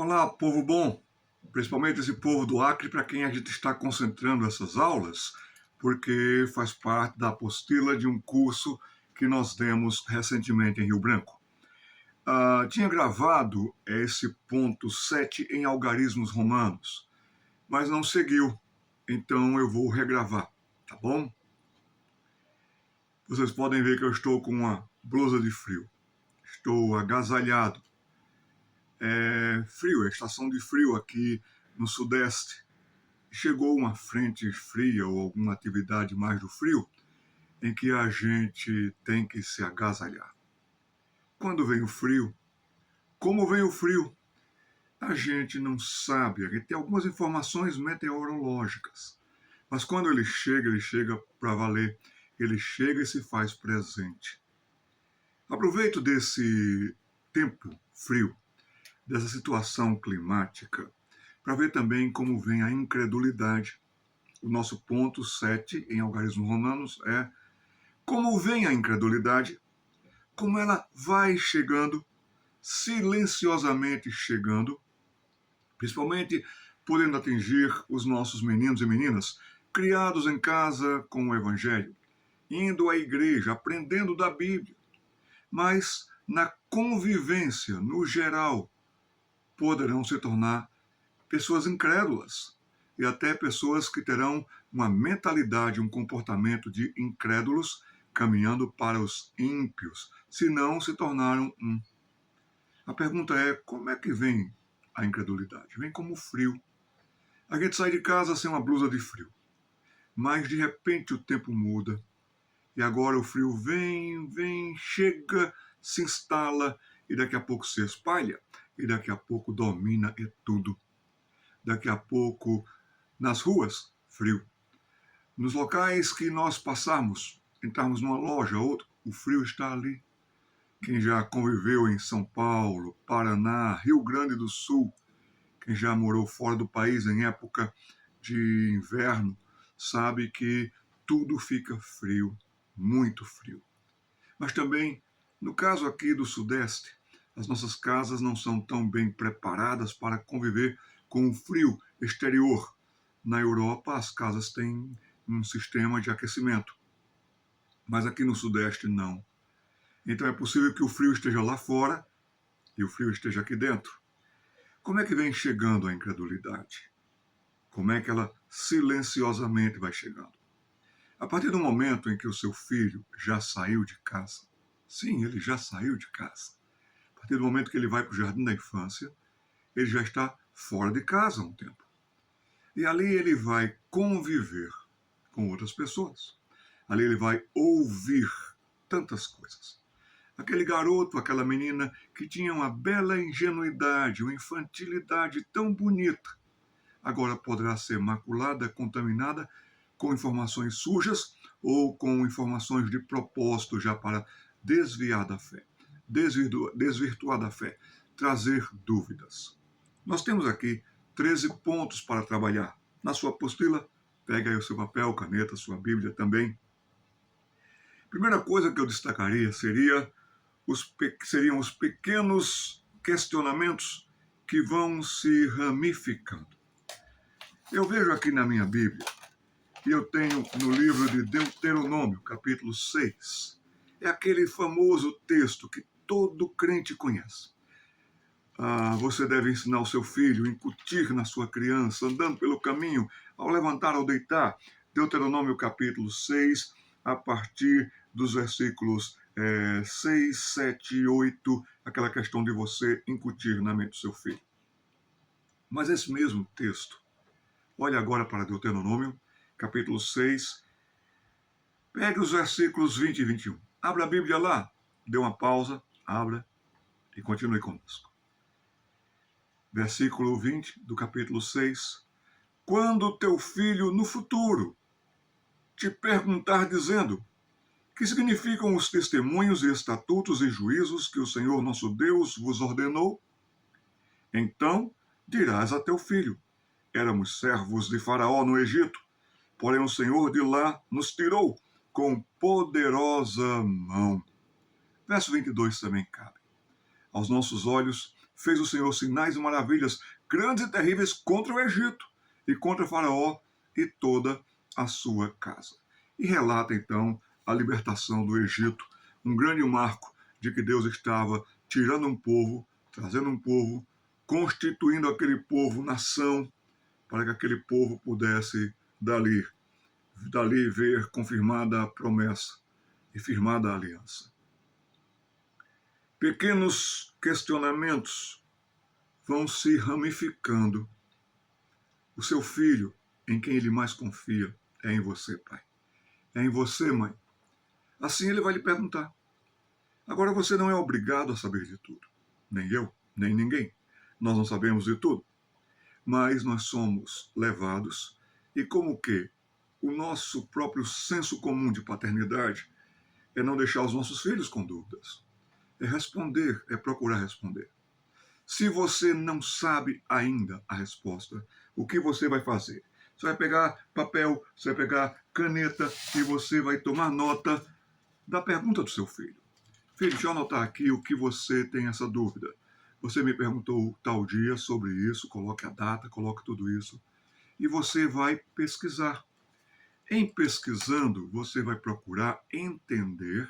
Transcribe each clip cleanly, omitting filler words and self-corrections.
Olá, povo bom, principalmente esse povo do Acre para quem a gente está concentrando essas aulas, porque faz parte da apostila de um curso que nós demos recentemente em Rio Branco. Tinha gravado esse ponto 7 em algarismos romanos, mas não seguiu, então eu vou regravar, tá bom? Vocês podem ver que eu estou com uma blusa de frio, estou agasalhado. É frio, é estação de frio aqui no Sudeste. Chegou uma frente fria ou alguma atividade mais do frio em que a gente tem que se agasalhar. Quando vem o frio, como vem o frio? A gente não sabe, a gente tem algumas informações meteorológicas, mas quando ele chega para valer, ele chega e se faz presente. Aproveito desse tempo frio, dessa situação climática, para ver também como vem a incredulidade. O nosso ponto 7 em algarismos romanos é como vem a incredulidade, como ela vai chegando, silenciosamente chegando, principalmente podendo atingir os nossos meninos e meninas criados em casa com o Evangelho, indo à igreja, aprendendo da Bíblia, mas na convivência, no geral, poderão se tornar pessoas incrédulas e até pessoas que terão uma mentalidade, um comportamento de incrédulos, caminhando para os ímpios, se não se tornaram um. A pergunta é, como é que vem a incredulidade? Vem como frio. A gente sai de casa sem uma blusa de frio, mas de repente o tempo muda e agora o frio vem, chega, se instala e daqui a pouco se espalha e daqui a pouco domina e tudo. Daqui a pouco, nas ruas, frio. Nos locais que nós passarmos, entrarmos numa loja ou outra, o frio está ali. Quem já conviveu em São Paulo, Paraná, Rio Grande do Sul, quem já morou fora do país em época de inverno, sabe que tudo fica frio, muito frio. Mas também, no caso aqui do Sudeste, as nossas casas não são tão bem preparadas para conviver com o frio exterior. Na Europa, as casas têm um sistema de aquecimento, mas aqui no Sudeste não. Então é possível que o frio esteja lá fora e o frio esteja aqui dentro. Como é que vem chegando a incredulidade? Como é que ela silenciosamente vai chegando? A partir do momento em que o seu filho já saiu de casa, sim, ele já saiu de casa. A partir do momento que ele vai para o jardim da infância, ele já está fora de casa há um tempo. E ali ele vai conviver com outras pessoas. Ali ele vai ouvir tantas coisas. Aquele garoto, aquela menina que tinha uma bela ingenuidade, uma infantilidade tão bonita, agora poderá ser maculada, contaminada com informações sujas ou com informações de propósito já para desviar da fé, desvirtuar da fé, trazer dúvidas. Nós temos aqui 13 pontos para trabalhar. Na sua apostila, pega aí o seu papel, caneta, sua Bíblia também. Primeira coisa que eu destacaria seriam os pequenos questionamentos que vão se ramificando. Eu vejo aqui na minha Bíblia, que eu tenho no livro de Deuteronômio, capítulo 6, é aquele famoso texto que todo crente conhece. Você deve ensinar o seu filho, incutir na sua criança, andando pelo caminho, ao levantar, ao deitar. Deuteronômio capítulo 6, a partir dos versículos 6, 7 e 8, aquela questão de você incutir na mente do seu filho. Mas esse mesmo texto, olha agora para Deuteronômio, capítulo 6, pegue os versículos 20 e 21. Abra a Bíblia lá, dê uma pausa, abra e continue conosco. Versículo 20 do capítulo 6. Quando teu filho no futuro te perguntar dizendo, que significam os testemunhos e estatutos e juízos que o Senhor nosso Deus vos ordenou? Então dirás a teu filho, éramos servos de Faraó no Egito, porém o Senhor de lá nos tirou com poderosa mão. Verso 22 também cabe. Aos nossos olhos fez o Senhor sinais e maravilhas grandes e terríveis contra o Egito e contra Faraó e toda a sua casa. E relata então a libertação do Egito, um grande marco de que Deus estava tirando um povo, trazendo um povo, constituindo aquele povo nação, para que aquele povo pudesse dali ver confirmada a promessa e firmada a aliança. Pequenos questionamentos vão se ramificando. O seu filho, em quem ele mais confia, é em você, pai. É em você, mãe. Assim ele vai lhe perguntar. Agora você não é obrigado a saber de tudo. Nem eu, nem ninguém. Nós não sabemos de tudo. Mas nós somos levados e como que o nosso próprio senso comum de paternidade é não deixar os nossos filhos com dúvidas. É responder, é procurar responder. Se você não sabe ainda a resposta, o que você vai fazer? Você vai pegar papel, você vai pegar caneta e você vai tomar nota da pergunta do seu filho. Filho, deixa eu anotar aqui o que você tem essa dúvida. Você me perguntou tal dia sobre isso, coloque a data, coloque tudo isso. E você vai pesquisar. Em pesquisando, você vai procurar entender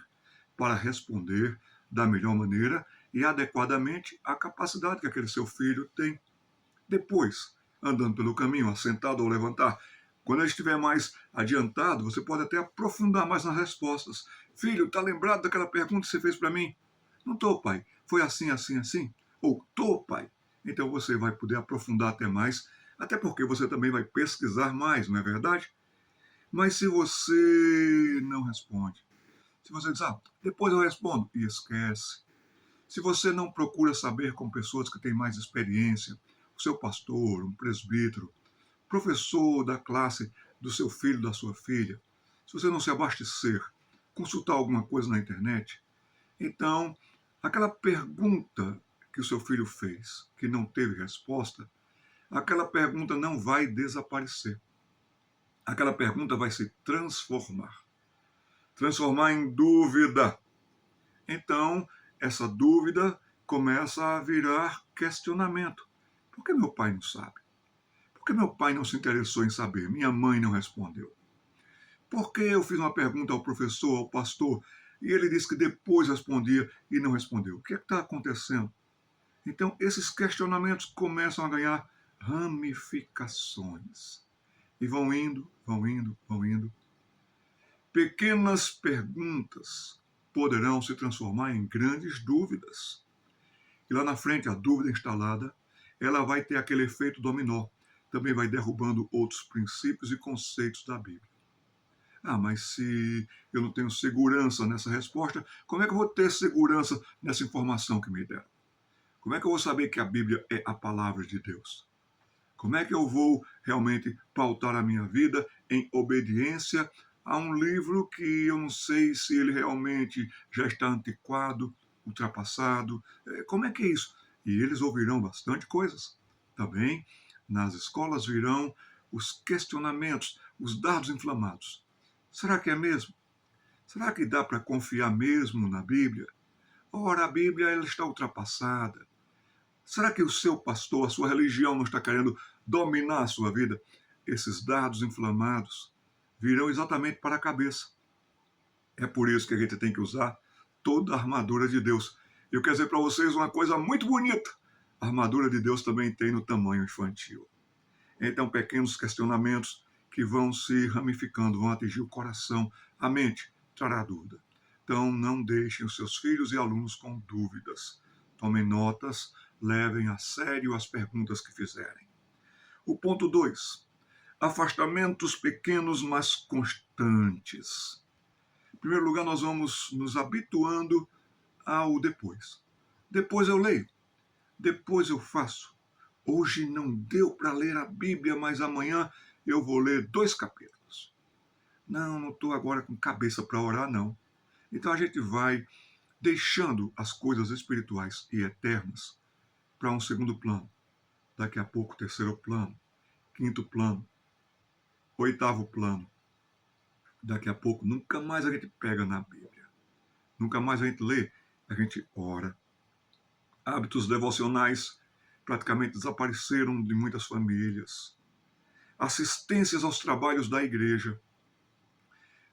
para responder da melhor maneira e adequadamente à capacidade que aquele seu filho tem. Depois, andando pelo caminho, assentado ou levantar, quando ele estiver mais adiantado, você pode até aprofundar mais nas respostas. Filho, está lembrado daquela pergunta que você fez para mim? Não estou, pai. Foi assim, assim, assim? Ou estou, pai. Então você vai poder aprofundar até mais, até porque você também vai pesquisar mais, não é verdade? Mas se você não responde, se você diz, depois eu respondo, e esquece. Se você não procura saber com pessoas que têm mais experiência, o seu pastor, um presbítero, professor da classe do seu filho, da sua filha, se você não se abastecer, consultar alguma coisa na internet, então aquela pergunta que o seu filho fez, que não teve resposta, aquela pergunta não vai desaparecer. Aquela pergunta vai se transformar em dúvida. Então, essa dúvida começa a virar questionamento. Por que meu pai não sabe? Por que meu pai não se interessou em saber? Minha mãe não respondeu. Por que eu fiz uma pergunta ao professor, ao pastor, e ele disse que depois respondia e não respondeu? O que é que está acontecendo? Então, esses questionamentos começam a ganhar ramificações. E vão indo, vão indo, vão indo. Pequenas perguntas poderão se transformar em grandes dúvidas. E lá na frente, a dúvida instalada, ela vai ter aquele efeito dominó. Também vai derrubando outros princípios e conceitos da Bíblia. Mas se eu não tenho segurança nessa resposta, como é que eu vou ter segurança nessa informação que me deram? Como é que eu vou saber que a Bíblia é a palavra de Deus? Como é que eu vou realmente pautar a minha vida em obediência a um livro que eu não sei se ele realmente já está antiquado, ultrapassado? Como é que é isso? E eles ouvirão bastante coisas. Também nas escolas virão os questionamentos, os dardos inflamados. Será que é mesmo? Será que dá para confiar mesmo na Bíblia? Ora, a Bíblia ela está ultrapassada. Será que o seu pastor, a sua religião não está querendo dominar a sua vida? Esses dardos inflamados virão exatamente para a cabeça. É por isso que a gente tem que usar toda a armadura de Deus. Eu quero dizer para vocês uma coisa muito bonita. A armadura de Deus também tem no tamanho infantil. Então, pequenos questionamentos que vão se ramificando, vão atingir o coração, a mente, trará dúvida. Então, não deixem os seus filhos e alunos com dúvidas. Tomem notas, levem a sério as perguntas que fizerem. O ponto 2. Afastamentos pequenos, mas constantes. Em primeiro lugar, nós vamos nos habituando ao depois. Depois eu leio. Depois eu faço. Hoje não deu para ler a Bíblia, mas amanhã eu vou ler 2 capítulos. Não estou agora com cabeça para orar, não. Então a gente vai deixando as coisas espirituais e eternas para um segundo plano. Daqui a pouco, 3º plano, 5º plano, 8º plano. Daqui a pouco, nunca mais a gente pega na Bíblia. Nunca mais a gente lê. A gente ora. Hábitos devocionais praticamente desapareceram de muitas famílias. Assistências aos trabalhos da igreja.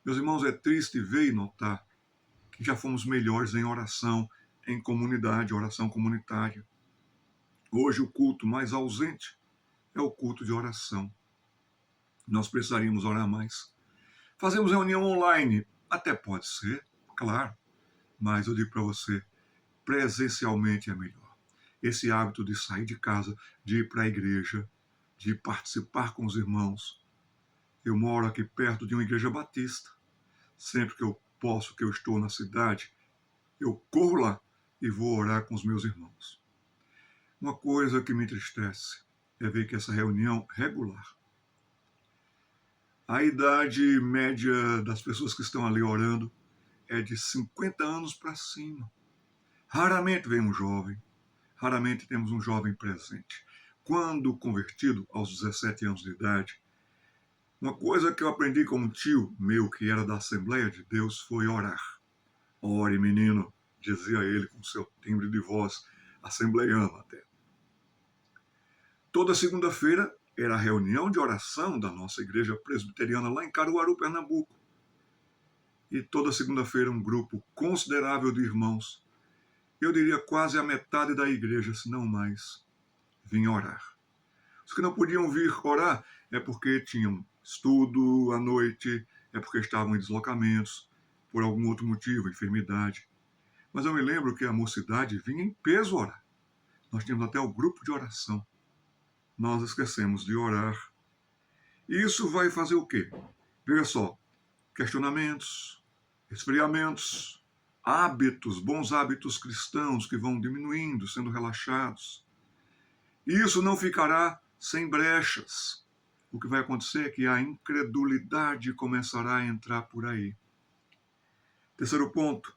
Meus irmãos, é triste ver e notar que já fomos melhores em oração em comunidade, oração comunitária. Hoje o culto mais ausente é o culto de oração. Nós precisaríamos orar mais. Fazemos reunião online? Até pode ser, claro, mas eu digo para você, presencialmente é melhor. Esse hábito de sair de casa, de ir para a igreja, de participar com os irmãos. Eu moro aqui perto de uma igreja batista. Sempre que eu posso, que eu estou na cidade, eu corro lá e vou orar com os meus irmãos. Uma coisa que me entristece é ver que essa reunião regular, a idade média das pessoas que estão ali orando é de 50 anos para cima. Raramente vem um jovem, raramente temos um jovem presente. Quando convertido aos 17 anos de idade, uma coisa que eu aprendi com um tio meu que era da Assembleia de Deus foi orar. Ore, menino, dizia ele com seu timbre de voz, assembleiano até. Toda segunda-feira era a reunião de oração da nossa igreja presbiteriana lá em Caruaru, Pernambuco. E toda segunda-feira um grupo considerável de irmãos, eu diria quase a metade da igreja, se não mais, vinha orar. Os que não podiam vir orar é porque tinham estudo à noite, é porque estavam em deslocamentos, por algum outro motivo, enfermidade. Mas eu me lembro que a mocidade vinha em peso orar. Nós tínhamos até o grupo de oração. Nós esquecemos de orar. E isso vai fazer o quê? Veja só, questionamentos, esfriamentos, hábitos, bons hábitos cristãos que vão diminuindo, sendo relaxados. E isso não ficará sem brechas. O que vai acontecer é que a incredulidade começará a entrar por aí. Terceiro ponto,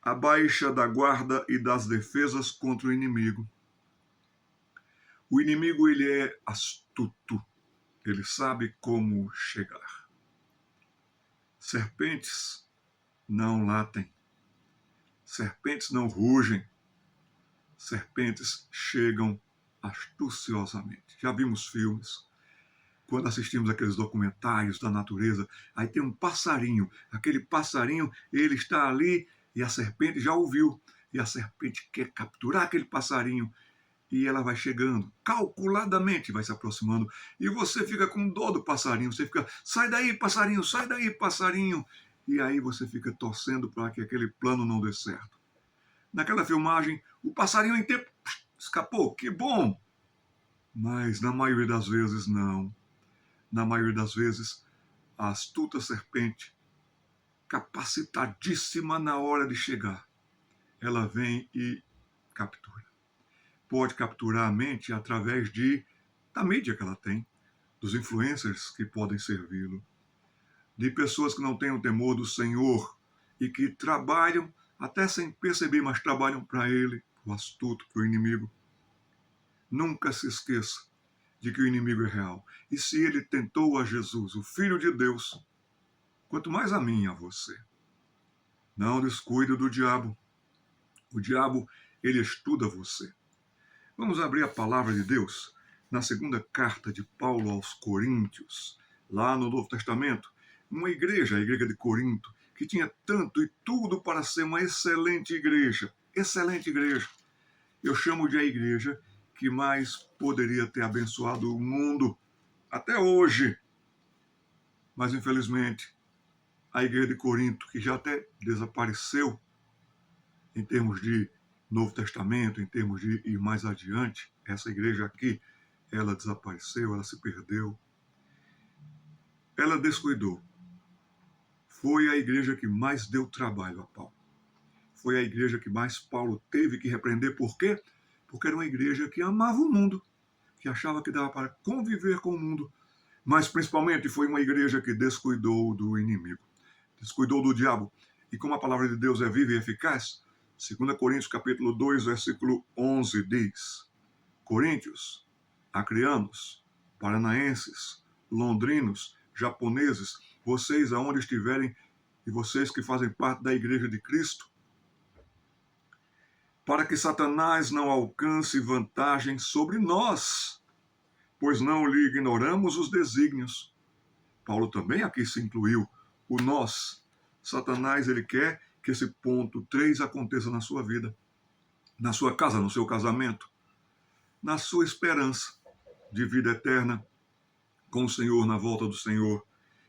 a baixa da guarda e das defesas contra o inimigo. O inimigo, ele é astuto, ele sabe como chegar. Serpentes não latem, serpentes não rugem, serpentes chegam astuciosamente. Já vimos filmes, quando assistimos aqueles documentários da natureza, aí tem um passarinho, aquele passarinho, ele está ali e a serpente já ouviu, e a serpente quer capturar aquele passarinho, e ela vai chegando, calculadamente vai se aproximando, e você fica com dor do passarinho, você fica, sai daí passarinho, e aí você fica torcendo para que aquele plano não dê certo. Naquela filmagem, o passarinho em tempo escapou, que bom! Mas na maioria das vezes não. Na maioria das vezes, a astuta serpente, capacitadíssima na hora de chegar, ela vem e captura. Pode capturar a mente através da mídia que ela tem, dos influencers que podem servi-lo, de pessoas que não têm o temor do Senhor e que trabalham, até sem perceber, mas trabalham para ele, o astuto, para o inimigo. Nunca se esqueça de que o inimigo é real. E se ele tentou a Jesus, o Filho de Deus, quanto mais a mim e a você. Não descuide do diabo. O diabo, ele estuda você. Vamos abrir a palavra de Deus na segunda carta de Paulo aos Coríntios, lá no Novo Testamento. Uma igreja, a igreja de Corinto, que tinha tanto e tudo para ser uma excelente igreja. Excelente igreja. Eu chamo de a igreja que mais poderia ter abençoado o mundo até hoje. Mas, infelizmente, a igreja de Corinto, que já até desapareceu em termos de Novo Testamento, em termos de ir mais adiante, essa igreja aqui, ela desapareceu, ela se perdeu. Ela descuidou. Foi a igreja que mais deu trabalho a Paulo. Foi a igreja que mais Paulo teve que repreender. Por quê? Porque era uma igreja que amava o mundo, que achava que dava para conviver com o mundo, mas principalmente foi uma igreja que descuidou do inimigo, descuidou do diabo. E como a palavra de Deus é viva e eficaz, 2 Coríntios capítulo 2, versículo 11 diz: Coríntios, acreanos, paranaenses, londrinos, japoneses, vocês aonde estiverem e vocês que fazem parte da igreja de Cristo, para que Satanás não alcance vantagem sobre nós, pois não lhe ignoramos os desígnios. Paulo também aqui se incluiu o nós. Satanás, ele quer que esse ponto 3 aconteça na sua vida, na sua casa, no seu casamento, na sua esperança de vida eterna com o Senhor, na volta do Senhor,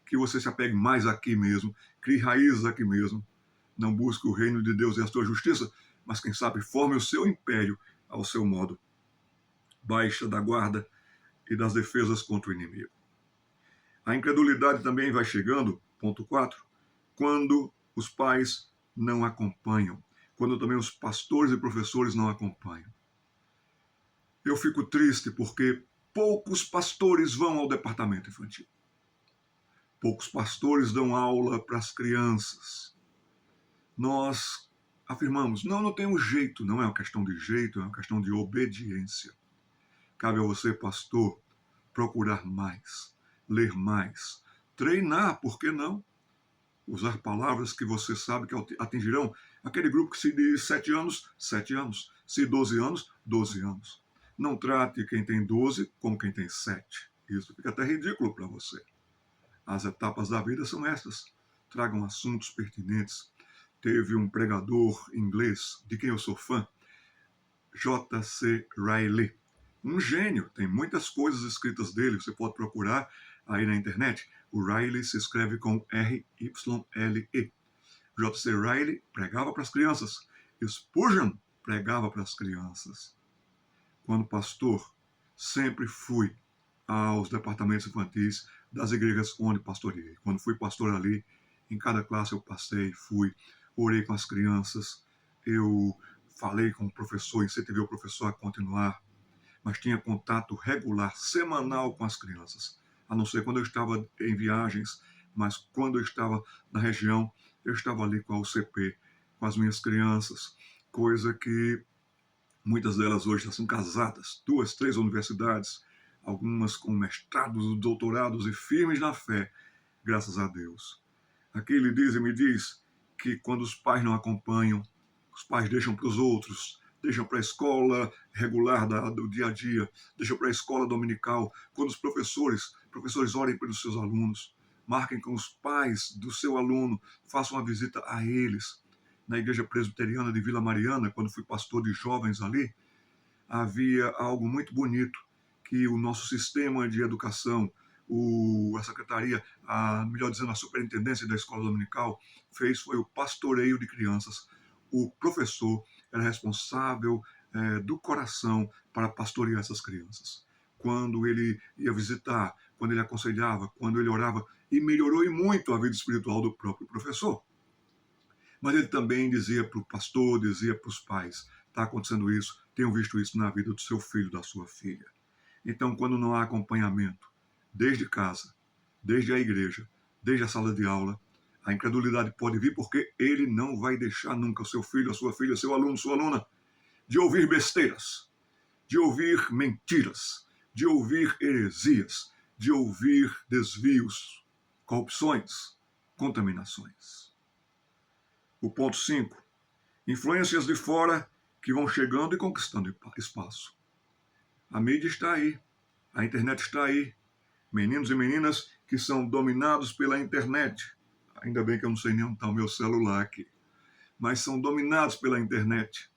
que você se apegue mais aqui mesmo, crie raízes aqui mesmo, não busque o reino de Deus e a sua justiça, mas quem sabe forme o seu império ao seu modo, baixa da guarda e das defesas contra o inimigo. A incredulidade também vai chegando, ponto 4, quando os pais não acompanham, quando também os pastores e professores não acompanham. Eu fico triste porque poucos pastores vão ao departamento infantil. Poucos pastores dão aula para as crianças. Nós afirmamos, não tem um jeito, não é uma questão de jeito, é uma questão de obediência. Cabe a você, pastor, procurar mais, ler mais, treinar, por que não? Usar palavras que você sabe que atingirão aquele grupo que se diz 7 anos, 7 anos. Se 12 anos, 12 anos. Não trate quem tem 12 como quem tem 7. Isso fica até ridículo para você. As etapas da vida são essas. Tragam assuntos pertinentes. Teve um pregador inglês, de quem eu sou fã, J.C. Ryle. Um gênio, tem muitas coisas escritas dele, você pode procurar aí na internet. O Ryle se escreve com R-Y-L-E. J.C. Ryle pregava para as crianças. Spurgeon pregava para as crianças. Quando pastor, sempre fui aos departamentos infantis das igrejas onde pastoreei. Quando fui pastor ali, em cada classe eu passei, fui, orei com as crianças, eu falei com o professor, incentivei o professor a continuar, mas tinha contato regular, semanal com as crianças, a não ser quando eu estava em viagens, mas quando eu estava na região, eu estava ali com a UCP, com as minhas crianças, coisa que muitas delas hoje já são casadas, 2, 3 universidades, algumas com mestrados, doutorados e firmes na fé, graças a Deus. Aqui ele diz e me diz que quando os pais não acompanham, os pais deixam para os outros, deixam para a escola regular do dia a dia, deixam para a escola dominical, quando os professores orem pelos seus alunos, marquem com os pais do seu aluno, façam uma visita a eles. Na igreja presbiteriana de Vila Mariana, quando fui pastor de jovens ali, havia algo muito bonito que o nosso sistema de educação, a secretaria, melhor dizendo, a superintendência da escola dominical fez, foi o pastoreio de crianças. O professor era responsável do coração para pastorear essas crianças. Quando ele ia visitar, quando ele aconselhava, quando ele orava, e melhorou e muito a vida espiritual do próprio professor. Mas ele também dizia para o pastor, dizia para os pais, está acontecendo isso, tenho visto isso na vida do seu filho, da sua filha. Então, quando não há acompanhamento, desde casa, desde a igreja, desde a sala de aula, a incredulidade pode vir porque ele não vai deixar nunca o seu filho, a sua filha, seu aluno, sua aluna, de ouvir besteiras, de ouvir mentiras, de ouvir heresias, de ouvir desvios, corrupções, contaminações. O ponto 5. Influências de fora que vão chegando e conquistando espaço. A mídia está aí, a internet está aí. Meninos e meninas que são dominados pela internet. Ainda bem que eu não sei nem onde está o meu celular aqui. Mas são dominados pela internet.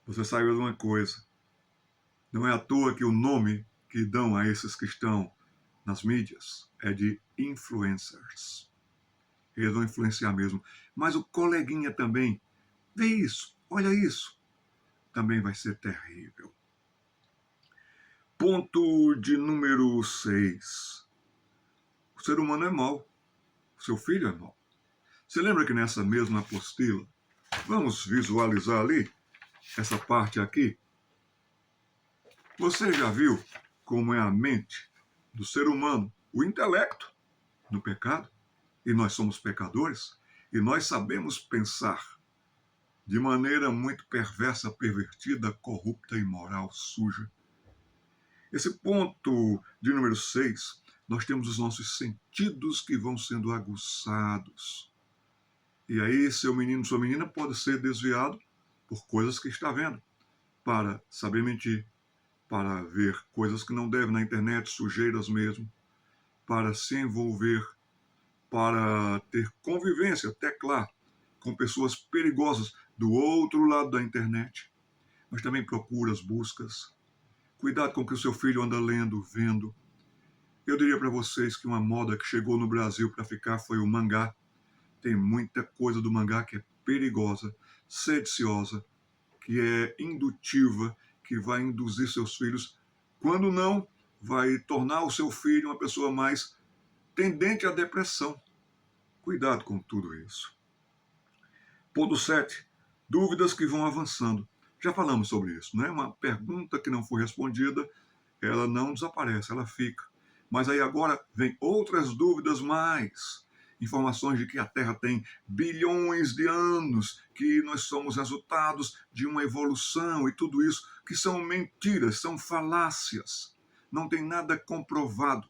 Você saiba de uma coisa. Não é à toa que o nome que dão a esses que estão nas mídias é de influencers. Eles vão influenciar mesmo. Mas o coleguinha também, vê isso, olha isso, também vai ser terrível. Ponto de número 6. O ser humano é mau. O seu filho é mau. Você lembra que nessa mesma apostila, vamos visualizar ali, essa parte aqui? Você já viu como é a mente do ser humano, o intelecto, no pecado? E nós somos pecadores, e nós sabemos pensar de maneira muito perversa, pervertida, corrupta, imoral, suja. Esse ponto de número 6, nós temos os nossos sentidos que vão sendo aguçados. E aí, seu menino, sua menina pode ser desviado por coisas que está vendo, para saber mentir, para ver coisas que não deve na internet, sujeiras mesmo, para se envolver, para ter convivência, até claro, com pessoas perigosas do outro lado da internet, mas também procura as buscas. Cuidado com o que o seu filho anda lendo, vendo. Eu diria para vocês que uma moda que chegou no Brasil para ficar foi o mangá. Tem muita coisa do mangá que é perigosa, sediciosa, que é indutiva, que vai induzir seus filhos, quando não, vai tornar o seu filho uma pessoa mais tendente à depressão. Cuidado com tudo isso. Ponto 7. Dúvidas que vão avançando. Já falamos sobre isso, né? Uma pergunta que não foi respondida, ela não desaparece, ela fica. Mas aí agora vem outras dúvidas mais. Informações de que a Terra tem bilhões de anos, que nós somos resultados de uma evolução e tudo isso, que são mentiras, são falácias. Não tem nada comprovado.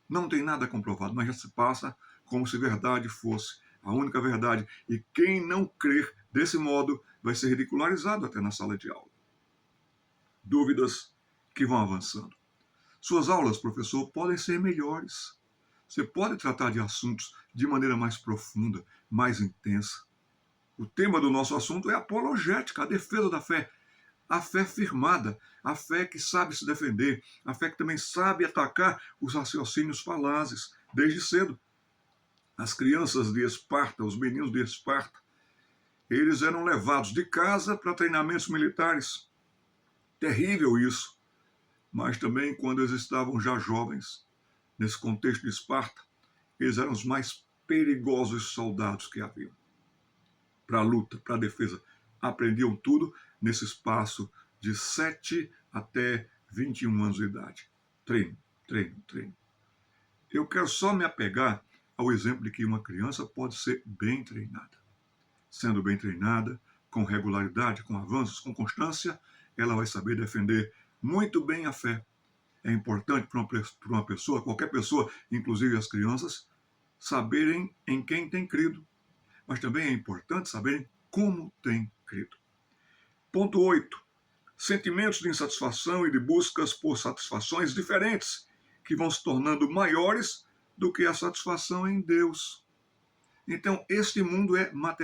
Não tem nada comprovado, mas já se passa como se verdade fosse a única verdade. E quem não crer desse modo vai ser ridicularizado até na sala de aula. Dúvidas que vão avançando. Suas aulas, professor, podem ser melhores. Você pode tratar de assuntos de maneira mais profunda, mais intensa. O tema do nosso assunto é apologética, a defesa da fé. A fé firmada, a fé que sabe se defender, a fé que também sabe atacar os raciocínios falazes desde cedo. As crianças de Esparta, os meninos de Esparta, eles eram levados de casa para treinamentos militares. Terrível isso. Mas também quando eles estavam já jovens, nesse contexto de Esparta, eles eram os mais perigosos soldados que haviam. Para a luta, para a defesa, aprendiam tudo nesse espaço de 7 até 21 anos de idade. Treino, treino, treino. Eu quero só me apegar ao exemplo de que uma criança pode ser bem treinada. Sendo bem treinada, com regularidade, com avanços, com constância, ela vai saber defender muito bem a fé. É importante para uma pessoa, qualquer pessoa, inclusive as crianças, saberem em quem tem crido. Mas também é importante saberem como tem crido. Ponto 8. Sentimentos de insatisfação e de buscas por satisfações diferentes, que vão se tornando maiores do que a satisfação em Deus. Então, este mundo é material.